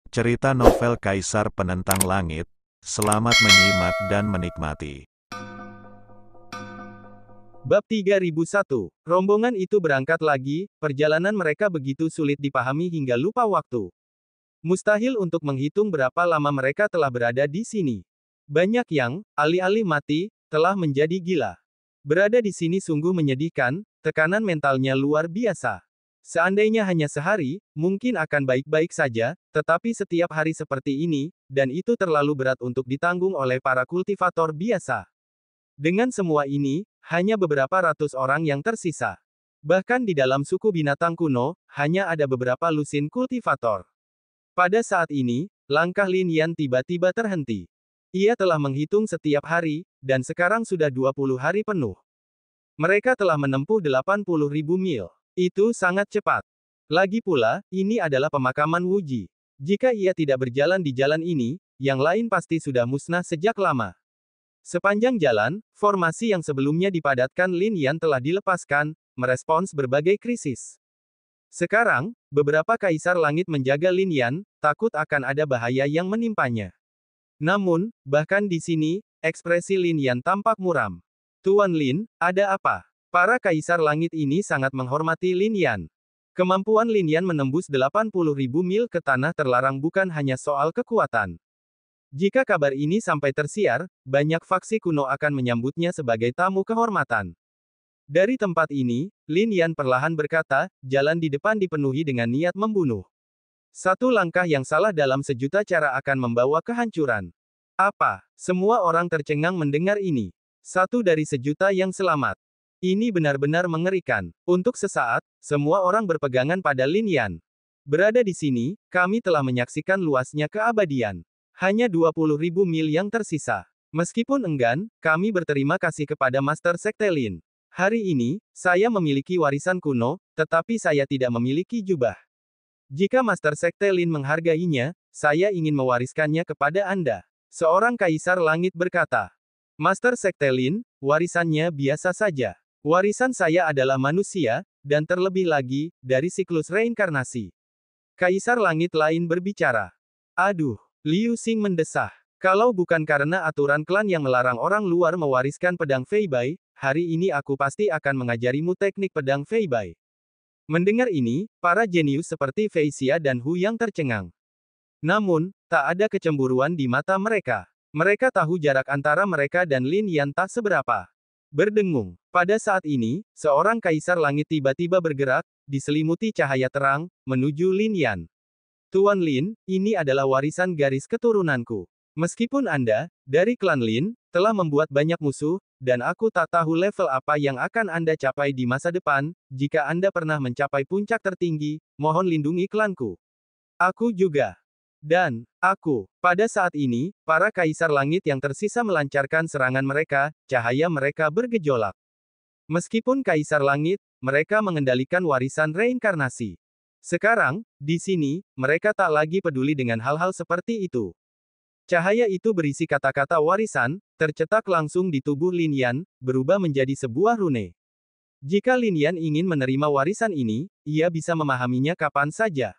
Cerita novel Kaisar Penentang Langit. Selamat menyimak dan menikmati. Bab 3001. Rombongan itu berangkat lagi, perjalanan mereka begitu sulit dipahami hingga lupa waktu. Mustahil untuk menghitung berapa lama mereka telah berada di sini. Banyak yang, alih-alih mati, telah menjadi gila. Berada di sini sungguh menyedihkan, tekanan mentalnya luar biasa. Seandainya hanya sehari, mungkin akan baik-baik saja, tetapi setiap hari seperti ini, dan itu terlalu berat untuk ditanggung oleh para kultivator biasa. Dengan semua ini, hanya beberapa ratus orang yang tersisa. Bahkan di dalam suku binatang kuno, hanya ada beberapa lusin kultivator. Pada saat ini, langkah Lin Yan tiba-tiba terhenti. Ia telah menghitung setiap hari, dan sekarang sudah 20 hari penuh. Mereka telah menempuh 80.000 mil. Itu sangat cepat. Lagi pula, ini adalah pemakaman Wuji. Jika ia tidak berjalan di jalan ini, yang lain pasti sudah musnah sejak lama. Sepanjang jalan, formasi yang sebelumnya dipadatkan Lin Yan telah dilepaskan, merespons berbagai krisis. Sekarang, beberapa kaisar langit menjaga Lin Yan, takut akan ada bahaya yang menimpanya. Namun, bahkan di sini, ekspresi Lin Yan tampak muram. Tuan Lin, ada apa? Para kaisar langit ini sangat menghormati Lin Yan. Kemampuan Lin Yan menembus 80.000 mil ke tanah terlarang bukan hanya soal kekuatan. Jika kabar ini sampai tersiar, banyak faksi kuno akan menyambutnya sebagai tamu kehormatan. Dari tempat ini, Lin Yan perlahan berkata, jalan di depan dipenuhi dengan niat membunuh. Satu langkah yang salah dalam sejuta cara akan membawa kehancuran. Apa? Semua orang tercengang mendengar ini. Satu dari sejuta yang selamat. Ini benar-benar mengerikan. Untuk sesaat, semua orang berpegangan pada Lin Yan. Berada di sini, kami telah menyaksikan luasnya keabadian. Hanya 20.000 mil yang tersisa. Meskipun enggan, kami berterima kasih kepada Master Sekte Lin. Hari ini, saya memiliki warisan kuno, tetapi saya tidak memiliki jubah. Jika Master Sekte Lin menghargainya, saya ingin mewariskannya kepada Anda. Seorang kaisar langit berkata. Master Sekte Lin, warisannya biasa saja. Warisan saya adalah manusia, dan terlebih lagi, dari siklus reinkarnasi. Kaisar langit lain berbicara. Aduh, Liu Xing mendesah. Kalau bukan karena aturan klan yang melarang orang luar mewariskan pedang Fei Bai, hari ini aku pasti akan mengajarimu teknik pedang Fei Bai. Mendengar ini, para jenius seperti Fei Xia dan Hu yang tercengang. Namun, tak ada kecemburuan di mata mereka. Mereka tahu jarak antara mereka dan Lin Yan tak seberapa. Berdengung. Pada saat ini, seorang kaisar langit tiba-tiba bergerak, diselimuti cahaya terang, menuju Lin Yan. Tuan Lin, ini adalah warisan garis keturunanku. Meskipun Anda, dari klan Lin, telah membuat banyak musuh, dan aku tak tahu level apa yang akan Anda capai di masa depan, jika Anda pernah mencapai puncak tertinggi, mohon lindungi klanku. Aku juga. Dan, aku, pada saat ini, para kaisar langit yang tersisa melancarkan serangan mereka, cahaya mereka bergejolak. Meskipun kaisar langit, mereka mengendalikan warisan reinkarnasi. Sekarang, di sini, mereka tak lagi peduli dengan hal-hal seperti itu. Cahaya itu berisi kata-kata warisan, tercetak langsung di tubuh Lin Yan, berubah menjadi sebuah rune. Jika Lin Yan ingin menerima warisan ini, ia bisa memahaminya kapan saja.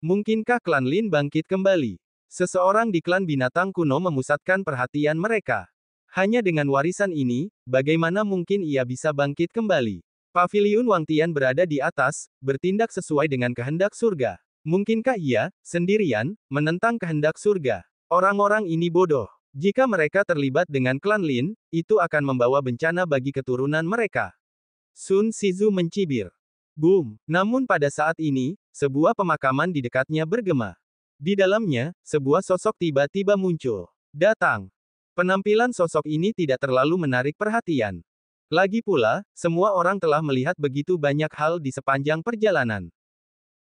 Mungkinkah klan Lin bangkit kembali? Seseorang di klan binatang kuno memusatkan perhatian mereka. Hanya dengan warisan ini, bagaimana mungkin ia bisa bangkit kembali? Paviliun Wang Tian berada di atas, bertindak sesuai dengan kehendak surga. Mungkinkah ia, sendirian, menentang kehendak surga? Orang-orang ini bodoh. Jika mereka terlibat dengan klan Lin, itu akan membawa bencana bagi keturunan mereka. Sun Shizu mencibir. Boom! Namun pada saat ini, sebuah pemakaman di dekatnya bergema. Di dalamnya, sebuah sosok tiba-tiba muncul. Datang. Penampilan sosok ini tidak terlalu menarik perhatian. Lagi pula, semua orang telah melihat begitu banyak hal di sepanjang perjalanan.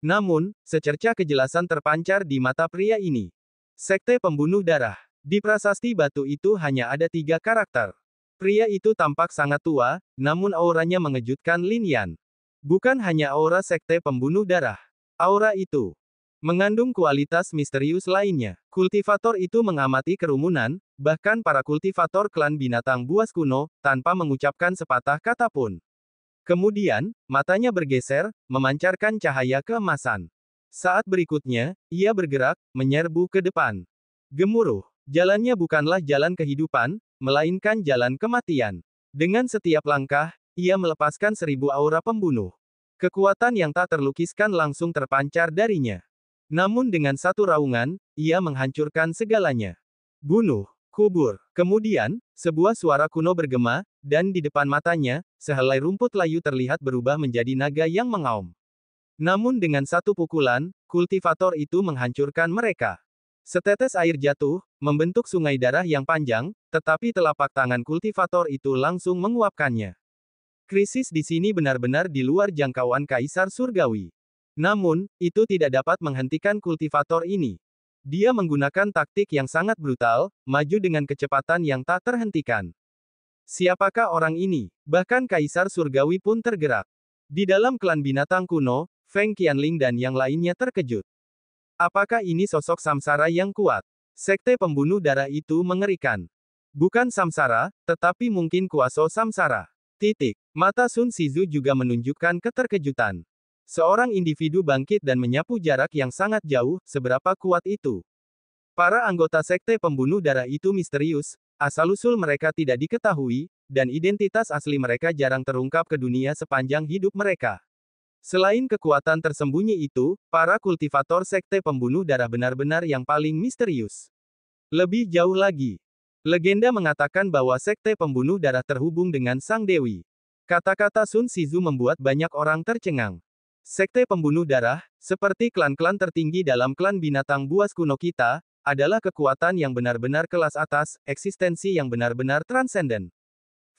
Namun, secercah kejelasan terpancar di mata pria ini. Sekte Pembunuh Darah. Di prasasti batu itu hanya ada 3 karakter. Pria itu tampak sangat tua, namun auranya mengejutkan Lin Yan. Bukan hanya aura sekte pembunuh darah. Aura itu mengandung kualitas misterius lainnya. Kultivator itu mengamati kerumunan, bahkan para kultivator klan binatang buas kuno, tanpa mengucapkan sepatah kata pun. Kemudian, matanya bergeser, memancarkan cahaya keemasan. Saat berikutnya, ia bergerak, menyerbu ke depan. Gemuruh. Jalannya bukanlah jalan kehidupan, melainkan jalan kematian. Dengan setiap langkah, ia melepaskan 1000 aura pembunuh. Kekuatan yang tak terlukiskan langsung terpancar darinya. Namun dengan satu raungan, ia menghancurkan segalanya. Bunuh, kubur. Kemudian, sebuah suara kuno bergema, dan di depan matanya, sehelai rumput layu terlihat berubah menjadi naga yang mengaum. Namun dengan satu pukulan, kultivator itu menghancurkan mereka. Setetes air jatuh, membentuk sungai darah yang panjang, tetapi telapak tangan kultivator itu langsung menguapkannya. Krisis di sini benar-benar di luar jangkauan Kaisar Surgawi. Namun, itu tidak dapat menghentikan kultivator ini. Dia menggunakan taktik yang sangat brutal, maju dengan kecepatan yang tak terhentikan. Siapakah orang ini? Bahkan Kaisar Surgawi pun tergerak. Di dalam klan binatang kuno, Feng Qianling dan yang lainnya terkejut. Apakah ini sosok Samsara yang kuat? Sekte pembunuh darah itu mengerikan. Bukan Samsara, tetapi mungkin Kuaso Samsara. Titik. Mata Sun Shizu juga menunjukkan keterkejutan. Seorang individu bangkit dan menyapu jarak yang sangat jauh, seberapa kuat itu. Para anggota sekte pembunuh darah itu misterius, asal-usul mereka tidak diketahui, dan identitas asli mereka jarang terungkap ke dunia sepanjang hidup mereka. Selain kekuatan tersembunyi itu, para kultivator sekte pembunuh darah benar-benar yang paling misterius. Lebih jauh lagi, legenda mengatakan bahwa sekte pembunuh darah terhubung dengan Sang Dewi. Kata-kata Sun Shizu membuat banyak orang tercengang. Sekte pembunuh darah, seperti klan-klan tertinggi dalam klan binatang buas kuno kita, adalah kekuatan yang benar-benar kelas atas, eksistensi yang benar-benar transenden.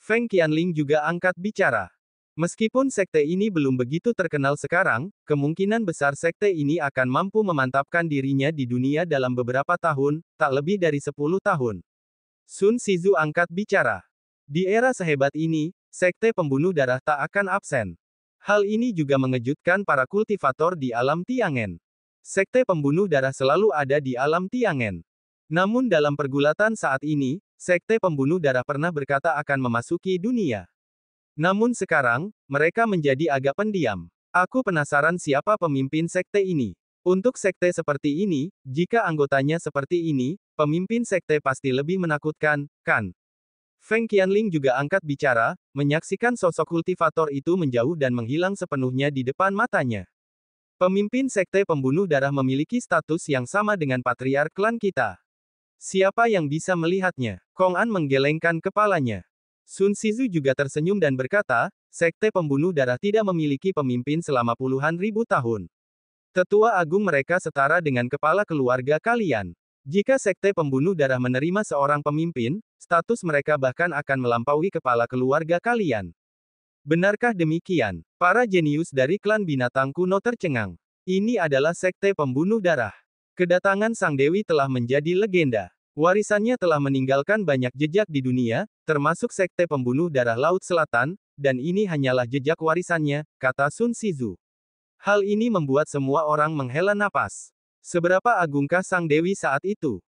Feng Qianling juga angkat bicara. Meskipun sekte ini belum begitu terkenal sekarang, kemungkinan besar sekte ini akan mampu memantapkan dirinya di dunia dalam beberapa tahun, tak lebih dari 10 tahun. Sun Shizu angkat bicara. Di era sehebat ini, sekte pembunuh darah tak akan absen. Hal ini juga mengejutkan para kultivator di alam Tiangen. Sekte pembunuh darah selalu ada di alam Tiangen. Namun dalam pergulatan saat ini, sekte pembunuh darah pernah berkata akan memasuki dunia. Namun sekarang, mereka menjadi agak pendiam. Aku penasaran siapa pemimpin sekte ini. Untuk sekte seperti ini, jika anggotanya seperti ini, pemimpin sekte pasti lebih menakutkan, kan? Feng Qianling juga angkat bicara, menyaksikan sosok kultivator itu menjauh dan menghilang sepenuhnya di depan matanya. Pemimpin sekte pembunuh darah memiliki status yang sama dengan patriark klan kita. Siapa yang bisa melihatnya? Kong An menggelengkan kepalanya. Sun Shizu juga tersenyum dan berkata, sekte pembunuh darah tidak memiliki pemimpin selama puluhan ribu tahun. Tetua agung mereka setara dengan kepala keluarga kalian. Jika sekte pembunuh darah menerima seorang pemimpin, status mereka bahkan akan melampaui kepala keluarga kalian. Benarkah demikian? Para jenius dari klan binatang kuno tercengang. Ini adalah sekte pembunuh darah. Kedatangan Sang Dewi telah menjadi legenda. Warisannya telah meninggalkan banyak jejak di dunia, termasuk sekte pembunuh darah Laut Selatan, dan ini hanyalah jejak warisannya, kata Sun Shizu. Hal ini membuat semua orang menghela napas. Seberapa agungkah Sang Dewi saat itu?